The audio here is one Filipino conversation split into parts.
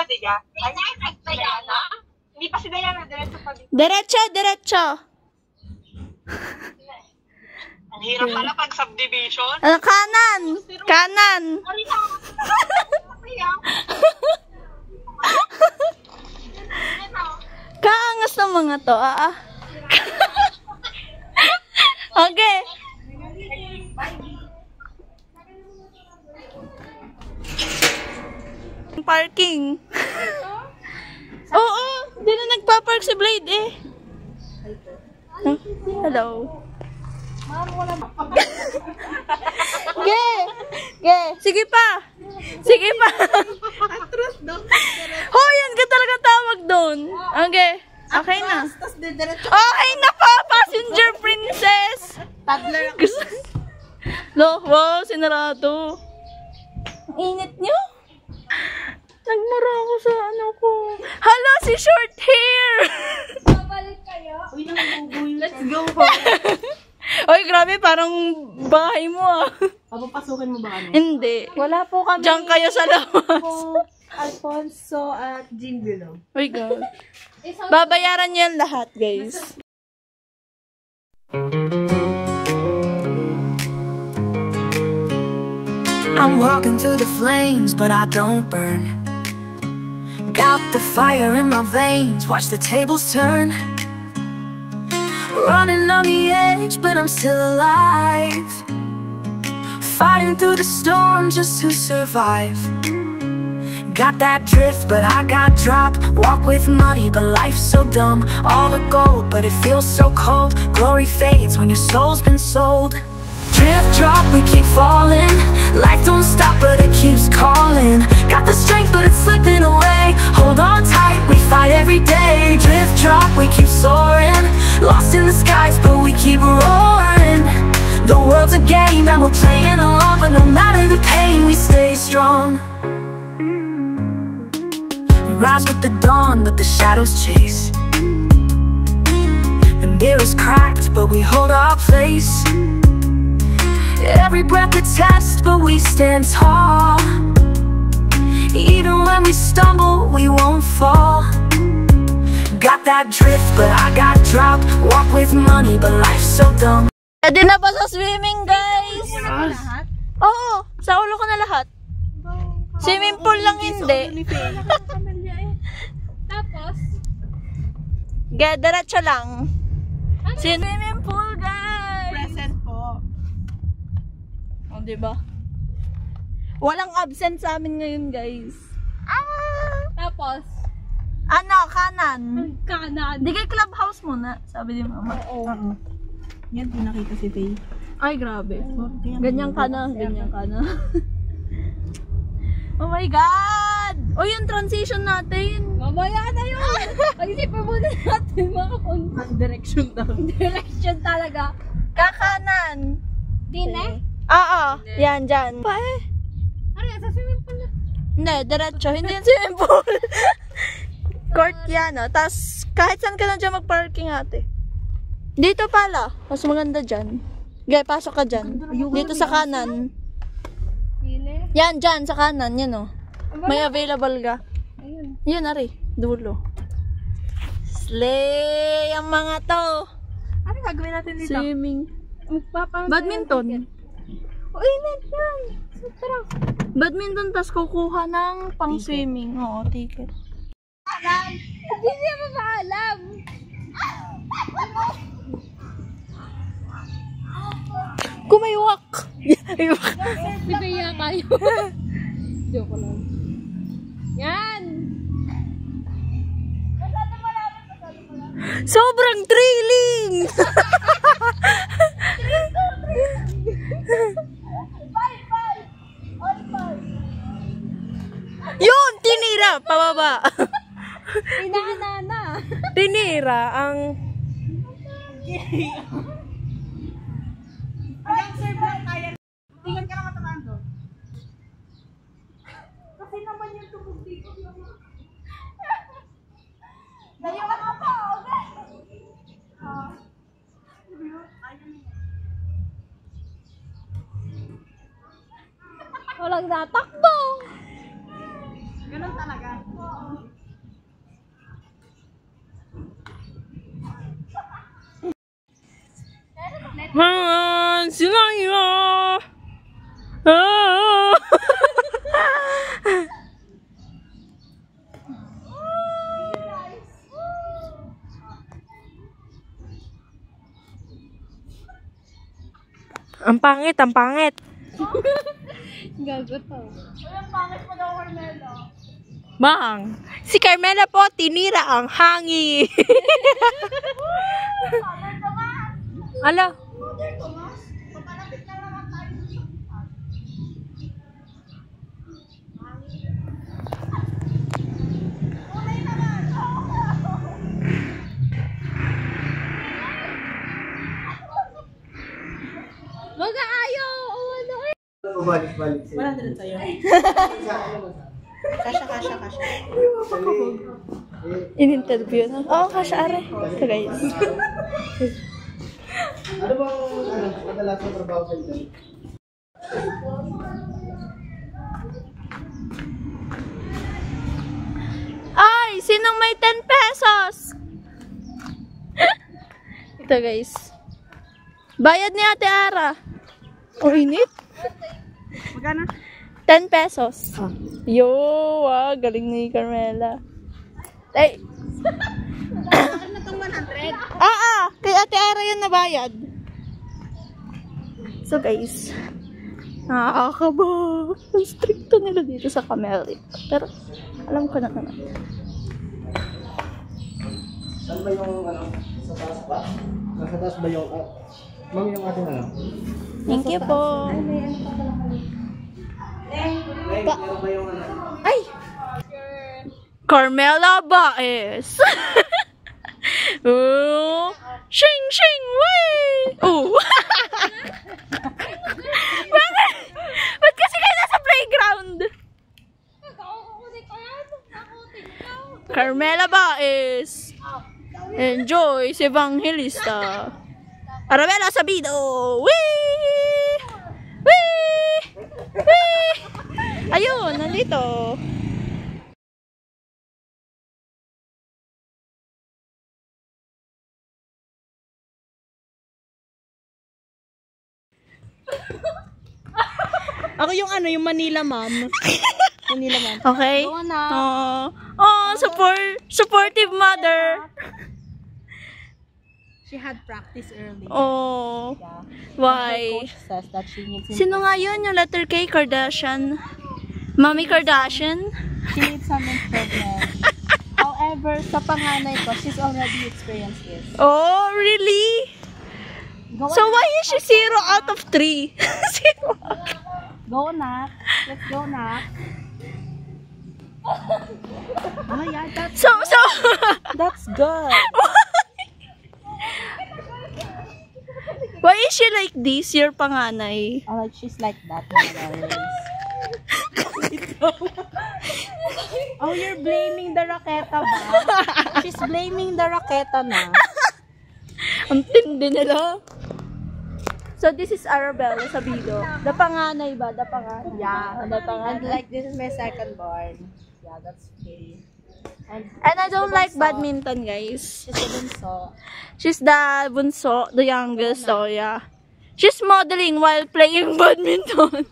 ba Diya? Ay, Diana? Hindi pa si Diana, diretso pa dito. Diretso. Ang hirap pala pag subdivision. Kanan. Kaangas ng mga to, Okay. Parking. Oo, di na nagpa-park si Blade eh. Hello. Sige pa. Hoy, yan ka talaga tawag doon. Okay na. Okay na po, passenger princess. Toddler. Wow, sinarado. Ang init nyo. Nagmura ako sa ano ko. Hala, si short hair! Babalik kayo? Uy, let's go. Oy, grabe, parang bahay mo Papapasukin mo ba kami? Hindi. Wala po kami. Diyan kayo sa labas. Alfonso at Jean Bilog. Uy, God. Babayaran niyo yan lahat, guys. I'm walking through the flames, but I don't burn. Got the fire in my veins, watch the tables turn. Running on the edge, but I'm still alive. Fighting through the storm just to survive. Got that drift, but I got dropped. Walk with money, but life's so dumb. All the gold, but it feels so cold. Glory fades when your soul's been sold. Drift, drop, we keep falling. Life don't stop, but it keeps calling. Got the strength, but it's slipping away. Hold on tight, we fight every day. Drift, drop, we keep soaring. Lost in the skies, but we keep roaring. The world's a game and we're playing along, but no matter the pain, we stay strong. We rise with the dawn, but the shadows chase. The mirror's cracked, but we hold our place. Every breath a test, but we stand tall. Even when we stumble, we won't fall. Got that drift, but I got dropped. Walk with money, but life's so dumb. Ready na ba sa swimming, guys? Oo, sa ulo ko na lahat. Swimming pool lang hindi. Tapos? Diretso lang. Swimming pool, guys! Present po. O, diba? Walang absent sa amin ngayon, guys. Tapos? Ano, kanan. Kanan. Di kay clubhouse muna, sabi ni mama. Oo. Yan, pinakita si Faye. Ay, grabe. Ganyan ka na. Oh my God! O, yung transition natin. Mamaya na yun! Pag-isipan muna natin mga Direction daw. direction talaga. Kakanan. Dine? Oo, yan, dyan. Pa eh. Ano yan? Sa swimming pool na? Hindi, diretso. Hindi yung swimming pool. Court yan, no? Tapos, kahit saan ka na dyan mag-parking, ate. Dito pala. Mas maganda dyan. Gaya, pasok ka dyan. Dito sa kanan. Dine? Yan, dyan, sa kanan. Yan, oh. May available ka. Ayun. Yun, ari. Dulo. Slay! Ang mga to. Ano gagawin natin dito? Swimming. Badminton. O, init yan. Tara. Badminton, tas kukuha ng pang-swimming. Oo, ticket. Hindi siya mapaalam. Kumaywak! Si Bea kayo. Joke lang. Yan! Sobrang thrilling! Yun! Tinira! Pababa! Inaanana. Tinira ang... Hanggang serve lang kaya. Tingnan ka na matamaan doon. Kasi naman yung tubog dito. Layo ka nga pa, okay? Walang natakbo. Ganun talaga. Sila Ah! Ang pangit, ang pangit. Gago to. Mang, si Carmela po tinira ang hangin. Ala. Mag-aayaw! Ano eh? Balik-balik sa'yo. Wala din sa'yo. Kasha. In-interview na. Oo, kasha are. Ito guys. Ano bang madalas na trabaho sa ito? Ay! Sinong may 10 pesos? Ito guys. Bayad ni Ate Ara. Oh, init. Magkano? 10 pesos. Yo, wow, galing ni Carmela. Ay. Ano na itong 100? Kay Ate Ara yun nabayad. So guys, nakakaba. Ang stricto nila dito sa Camellia. Pero, alam ko na naman. Saan ba yung sa taas ba? Nasa taas ba yung ma'am yung ating Thank you po. meron ba yung Ay! Carmela Baez. Oh, shing shing way. Oh. Bakit? Ba't kasi kayo nasa playground? Carmela Baez. Enjoy si Evangelista. Arabella Sabido. Wee! Wee! Wee! Ayun, nandito. Ako yung yung Manila ma'am. Manila ma'am. Okay? Go na. Supportive mother. She had practice early. Oh. Her Why? coach says that she needs Sino nga yun? Yung letter K, Kardashian? Mommy Kardashian? She needs some improvement. However, sa panganay ko, she's already experienced this. Oh, really? Go So na. why is she 0 out of 3? Zero. Go na. Let's go na. Oh yeah, So, that's good. why is she like this, your panganay? Oh, like she's like that nowadays. Oh, you're blaming the raketa ba? She's blaming the raketa na. Ang tindi nila. So this is Arabella Sabido. The panganay ba? The panganay. Yeah. The And panganay. like this is my second born. Yeah, that's okay. And I don't like badminton, guys. She's a bunso. She's the bunso, the youngest, so yeah. She's modeling while playing badminton.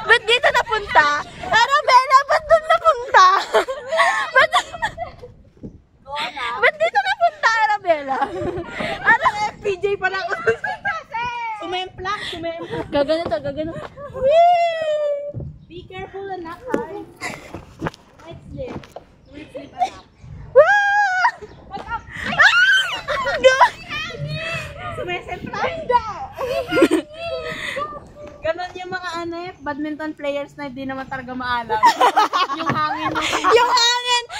Ba't dito napunta? Arabella, ba't doon napunta? Ba't dito napunta, Arabella? FPJ pala ako. Sumemplang. Gaganito. Whee! Be careful, anak, ha? Might slip. Might slip, anak. Wah! Sumemplang. Ganon yung mga badminton players na hindi naman talaga maalam. Yung hangin. Yung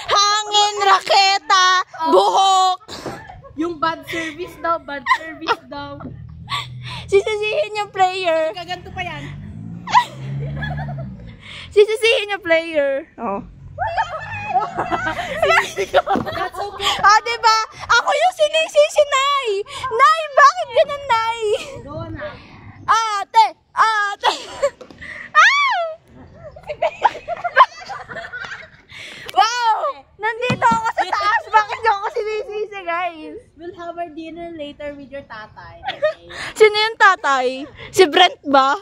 hangin, raketa, buhok. Yung bad service daw. Sisisihin yung player. Kaganto pa yan. Sisisihin yung player. Oh. That's okay. Diba? Ako yung sinisisi, Nay! Nay, bakit ganun, Nay? Go na. Ate! Ah! with your tatay. Okay. Sino yung tatay? Si Brent ba?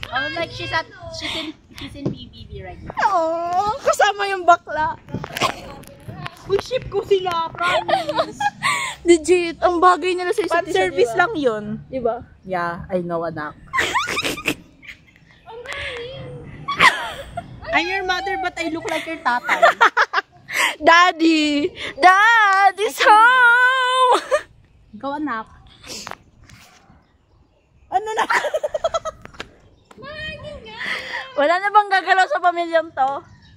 Oh, like she's in BBB right now. Oo, kasama yung bakla. Uy, ship ko sila, promise. Legit, ang bagay nila sa isa't isa, Service diba? lang yun. Diba? Yeah, I know, anak. I'm your mother, but I look like your tatay. Daddy! Daddy's home! Ikaw, anak. Ano na? Wala na bang gagalaw sa pamilyang to?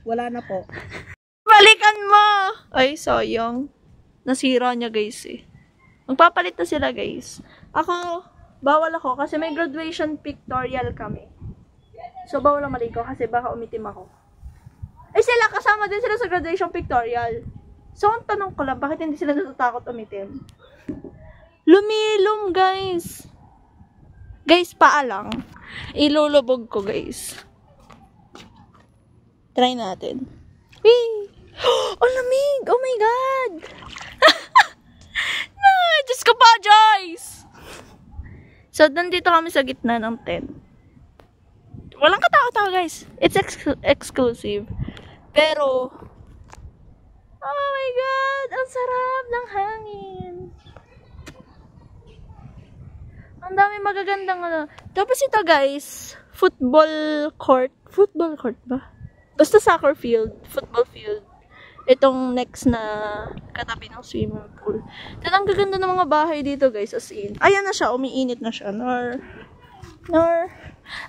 Wala na po. Balikan mo! Ay, sayang. Nasira niya, guys, eh. Magpapalit na sila, guys. Ako, bawal ako kasi may graduation pictorial kami. So, bawal ang maligo kasi baka umitim ako. Eh, sila, kasama din sila sa graduation pictorial. So, ang tanong ko lang, bakit hindi sila natatakot umitim? Lumilom, guys. Guys, paa lang. Ilulubog ko, guys. Try natin. Whee! Oh, lamig! Oh my God! No, Diyos ko pa, Joyce! So, nandito kami sa gitna ng tent. Walang katao-tao, guys. It's exclusive. Pero, oh my God! Ang sarap ng hangin. Ang dami magagandang ano. Tapos ito, guys, football court. Football court ba? Basta soccer field. Football field. Itong next na katabi ng swimming pool. Then, ang gaganda ng mga bahay dito, guys. As in, ayan na siya. Umiinit na siya. Nor,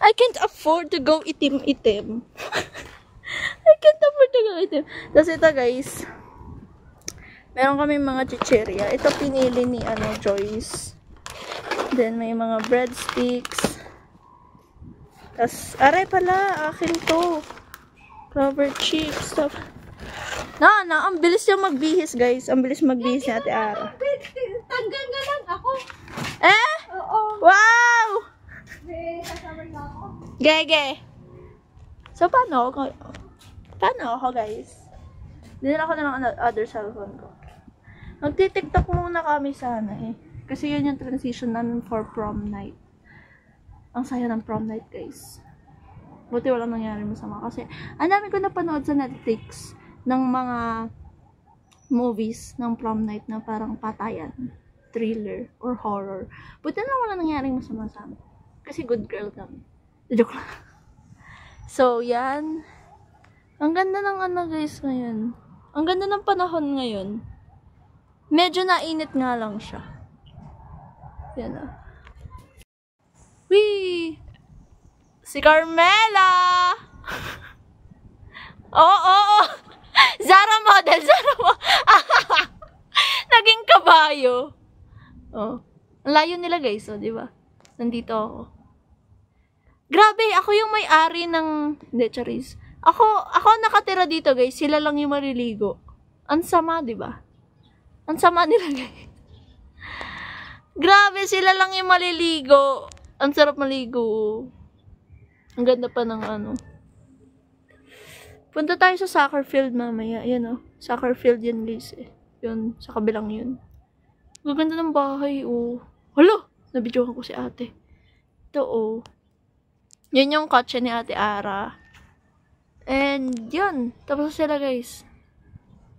I can't afford to go itim-itim. I can't afford to go itim. Tapos ito, guys. Meron kami mga chicheria. Ito pinili ni, Joyce. Then, may mga breadsticks. Tapos, aray pala. Akin to. Rubber chips. Stuff. Ang bilis yung magbihis, guys. Ang bilis magbihis ni Ate Ara. Tanggal nga lang ako. Eh? Oo. Wow! May kasama na ako. Gege. So, paano ako, guys? Dinala ko na lang ang other cellphone ko. Magti-tiktok muna kami sana eh. Kasi yun yung transition namin for prom night. Ang saya ng prom night, guys. Buti walang nangyari masama. Kasi, ang dami ko napanood sa Netflix ng mga movies ng prom night na parang patayan, thriller, or horror. Buti na wala nangyaring masama sa amin. Kasi good girl kami. Joke lang. So, yan. Ang ganda ng guys, ngayon. Ang ganda ng panahon ngayon. Medyo nainit nga lang siya. Yan na. Wee! Si Carmela! Oo! Zara model! Naging kabayo. Oh. Ang layo nila, guys, di ba? Nandito ako. Grabe, ako yung may-ari ng... Hindi, charis. Ako nakatira dito, guys. Sila lang yung maliligo. Ang sama, di ba? Ang sama nila, guys. Grabe, sila lang yung maliligo. Ang sarap maligo. Ang ganda pa ng Punta tayo sa soccer field mamaya. Yan soccer field yan, guys. Yun, sa kabilang yun. Ang ganda ng bahay, Hala! Nabidyohan ko si ate. Ito, Yun yung kotse ni Ate Ara. And, yun. Tapos sila, guys.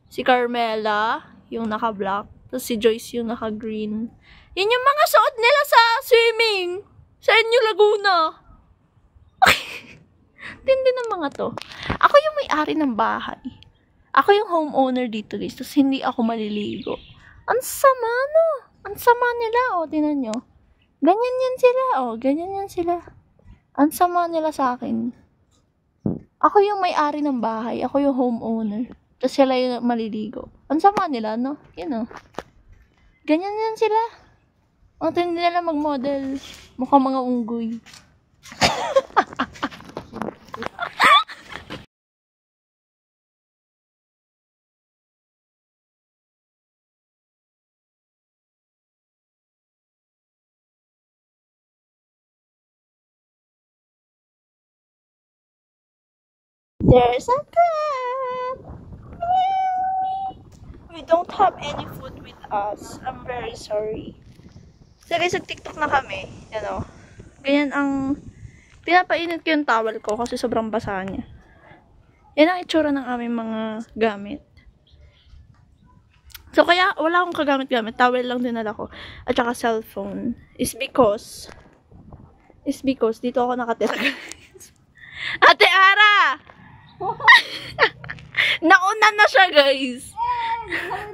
Si Carmela, yung naka-black. Tapos si Joyce, yung naka-green. Yun yung mga suot nila sa swimming. Sa inyo, Laguna. Tindi ng mga to. Ako yung may-ari ng bahay. Ako yung homeowner dito, guys. Tapos hindi ako maliligo. Ang sama, no? Ang sama nila, tinan nyo. Ganyan yan sila, ganyan yan sila. Ang sama nila sa akin. Ako yung may-ari ng bahay. Ako yung homeowner. Tapos sila yung maliligo. Ang sama nila, no? Ganyan yan sila. Hindi nila mag-model. Mukhang mga unggoy. There's a cat! We don't have any food with us. I'm very sorry. So guys, nag-TikTok na kami. Yan o. Ganyan ang... Pinapainit ko yung towel ko kasi sobrang basa niya. Yan ang itsura ng aming mga gamit. So kaya wala akong kagamit-gamit. Towel lang dinala ko. At saka cellphone. Is because dito ako nakatira. Ate Ara! Nauna na siya, guys.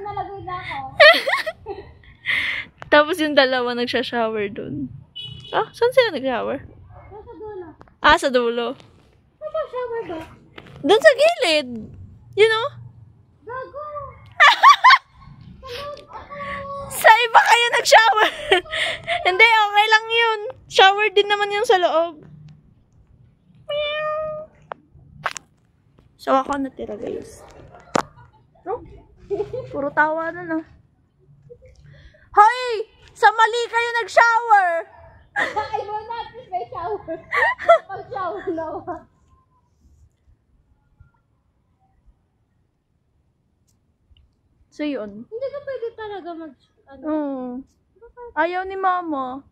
Nalagay na ako. Tapos yung dalawa nagsha-shower dun. Ah, saan sila nag-shower? Nasa dulo. Ah, sa dulo. Nag-shower ba? Dun sa gilid. You know? Gago. Sa iba kayo nag-shower. Hindi, okay lang yun. Shower din naman yung sa loob. So, ako natira, guys. Oh, puro tawa na na. Hoy! Sa mali kayo nag-shower! Ay mo natin may shower. Pag-shower na ako. So, yun. Hindi ka pwede talaga mag... Ano? Ayaw ni mama.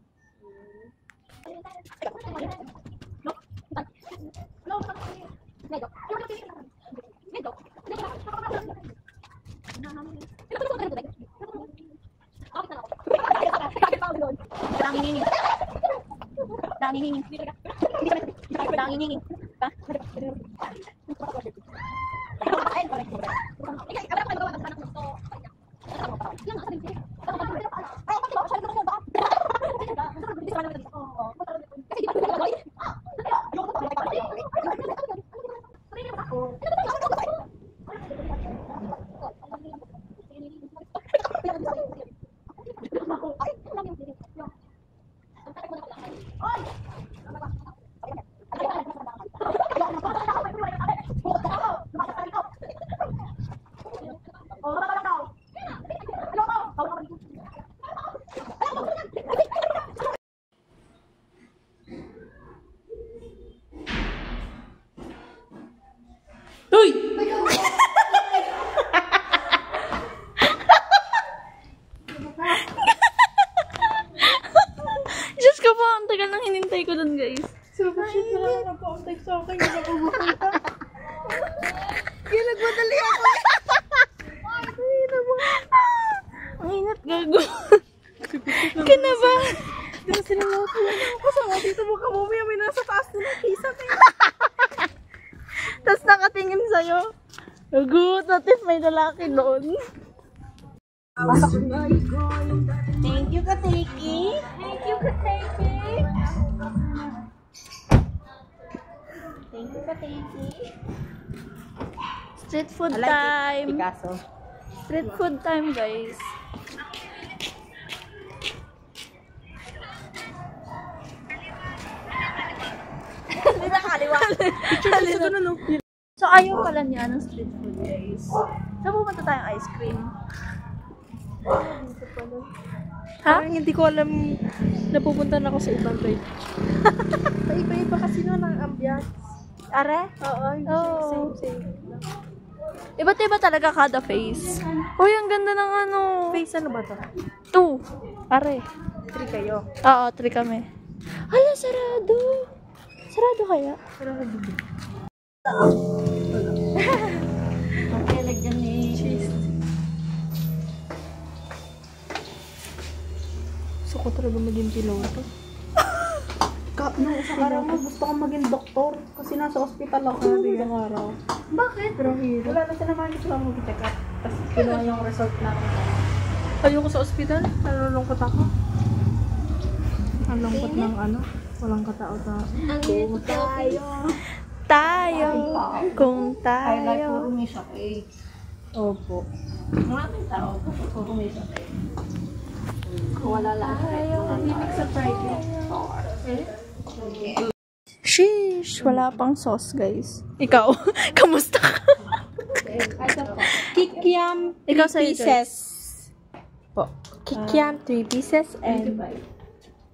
Diyos ko po, ang tagal nang hinintay ko dun, guys. Super shit na lang nagpa-contact sa akin. Hindi ako bukunta. Kaya nagmadali ako. Ang inat, gago. Kinabahan. Di ba sinunod ako sa mga dito mo ka mamaya may nasa taas na ng pisa. Tapos nakatingin sa'yo. Gago, tatis may lalaki doon. Thank you, Kateki. Thank you, Kateki. Thank you, Kateki. Street food time. Picasso. Street food time, guys. Hindi na kaliwa. So, ayaw pala niya ng street food, guys. So, pumunta tayong ice cream. Ha? Parang hindi ko alam na pupunta na ako sa ibang ride. Iba-iba kasi nun ang ambiance. Are? Oo, hindi Oo. same. Iba't iba talaga kada face. Uy, ang ganda ng ano. Face ano ba to? 2. Are. 3 kayo. Oo, 3 kami. Hala, sarado. Sarado kaya? Okay, lagyan ni cheese. Gusto ko talaga maging piloto. Nung isang araw mo, gusto kong maging doktor. Kasi nasa ospital ako na isang araw. Bakit? Pero hero. Wala na siya naman gusto lang mag-check up. Tapos kinuha yung result lang. Ayoko sa ospital. Nalulungkot ako. Ang lungkot ng ano. Walang katao-tao. Kung tayo. Tayo. Kung tayo. may sakit. Opo. Maraming tao. Puro may sakit. Wala lang. Limit sa Friday. Sheesh, wala pang sauce, guys. Ikaw, kamusta ka? Kikiam 3 Ikaw sa'yo, pieces. Po. Kikiam 3 pieces and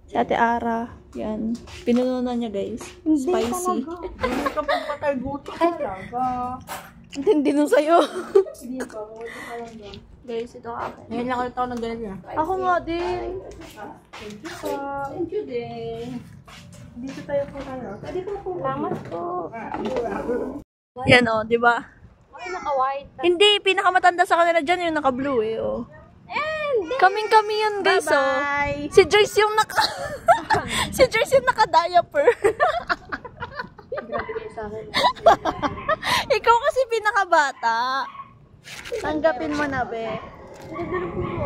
Si Ate Ara, yan. Pinuno na niya, guys. Spicy. Hindi kapag patay gutom talaga. Hindi nung sa'yo. Guys, ito akin. Ngayon lang ulit ako ng ganyan. Ako nga din. Thank you din. Dito tayo po tayo. Pwede po po. Salamat po. Yan o, di ba? Ay, naka-white. Hindi, pinakamatanda sa kanila dyan yung naka-blue eh. Oh. Kaming-kami yun guys. Bye-bye. Oh. Si Joyce yung si Joyce yung naka-diaper. Ikaw kasi pinakabata. Tanggapin mo na, be.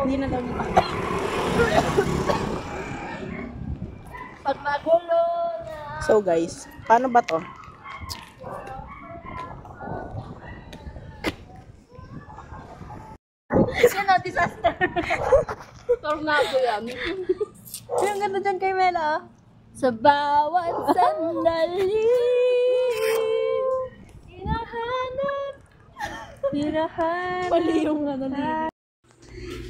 Hindi na daw niya. Pag magulo na. So guys, paano ba to? Yan o, disaster. Tornado yan. Yung ganda dyan kay Mela. Sa bawat sandali, hinahanap. Pali yung ano.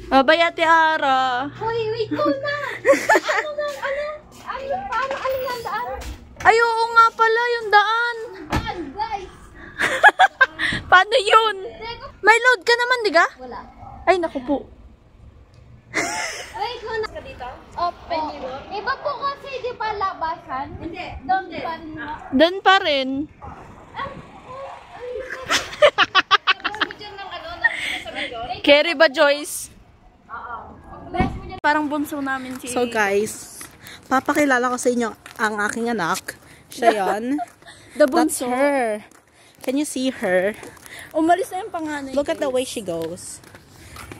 Abay, Ate Ara. Hoy, wait ko na! Paano yung daan? Ay, oo nga pala, yung daan. Daan, guys! Paano yun? May load ka naman, di ka? Wala. Ay, naku po. Wait ko na. Ka dito? Opo. Iba po kasi, di ba labasan? Hindi. Doon pa rin. Doon pa rin. Carry ba, Joyce? Parang bunso namin si... So guys, papakilala ko sa inyo ang aking anak. Siya yon. The That's bunso. her. Can you see her? Umalis na yung panganay. Look at the way she goes.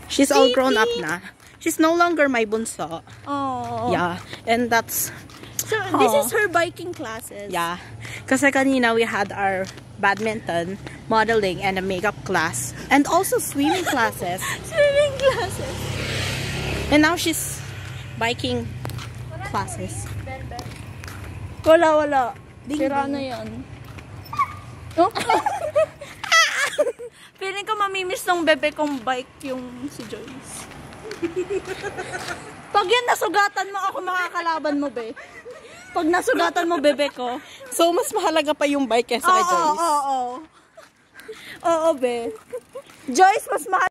She's all grown up na. She's no longer my bunso. Oh. Yeah. And that's... So, this is her biking classes. Yeah. Kasi kanina we had our badminton, modeling, and a makeup class. And also swimming classes. Swimming classes. And now she's biking classes. Wala. Sira na yan. Oh? Feeling ko mamimiss ng bebe kong bike yung si Joyce. Pag yan nasugatan mo, ako makakalaban mo, be. Pag nasugatan mo, bebe ko. So, mas mahalaga pa yung bike kesa kay Joyce. Oo, be. Joyce, mas mahal